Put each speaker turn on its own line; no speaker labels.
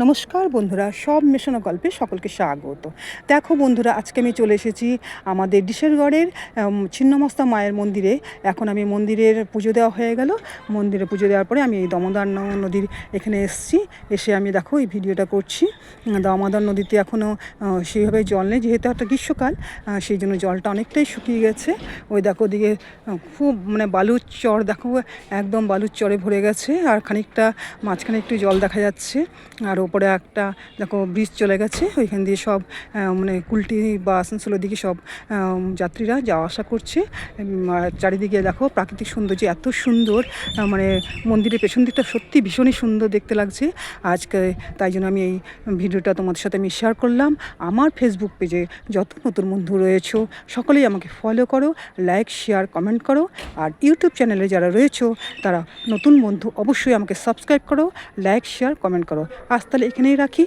নমস্কার বন্ধুরা, সব মেশানো গল্পে সকলকে স্বাগত। দেখো বন্ধুরা, আজকে আমি চলে এসেছি আমাদের ডিসেরগড়ের ছিন্নমস্তা মায়ের মন্দিরে। এখন আমি মন্দিরের পুজো দেওয়া হয়ে গেল। মন্দিরে পুজো দেওয়ার পরে আমি এই দামোদর নদীর এখানে এসে আমি দেখো এই ভিডিওটা করছি। দামোদর নদীতে এখনও সেইভাবে জল নেই, যেহেতু একটা গ্রীষ্মকাল, সেই জন্য জলটা অনেকটাই শুকিয়ে গেছে। ওই দেখো ওদিকে খুব বালুর চর, দেখো একদম বালুর চরে ভরে গেছে, আর খানিকটা মাঝখানে একটু জল দেখা যাচ্ছে। আর ওপরে একটা দেখো ব্রিজ চলে গেছে, ওইখান দিয়ে সব কুলটি বা আসানসোলের দিকে সব যাত্রীরা যাওয়া আসা করছে। আর চারিদিকে দেখো প্রাকৃতিক সৌন্দর্য এত সুন্দর, মন্দিরের পেছন দিকটা সত্যি ভীষণই সুন্দর দেখতে লাগছে আজকে। তাই জন্য আমি এই ভিডিওটা তোমাদের সাথে আমি শেয়ার করলাম। আমার ফেসবুক পেজে যত নতুন বন্ধু রয়েছো সকলেই আমাকে ফলো করো, লাইক শেয়ার কমেন্ট করো। আর ইউটিউব চ্যানেলে যারা রয়েছো তারা নতুন বন্ধু অবশ্যই আমাকে সাবস্ক্রাইব করো, লাইক শেয়ার কমেন্ট করো। আজ তাহলে এখানেই রাখি।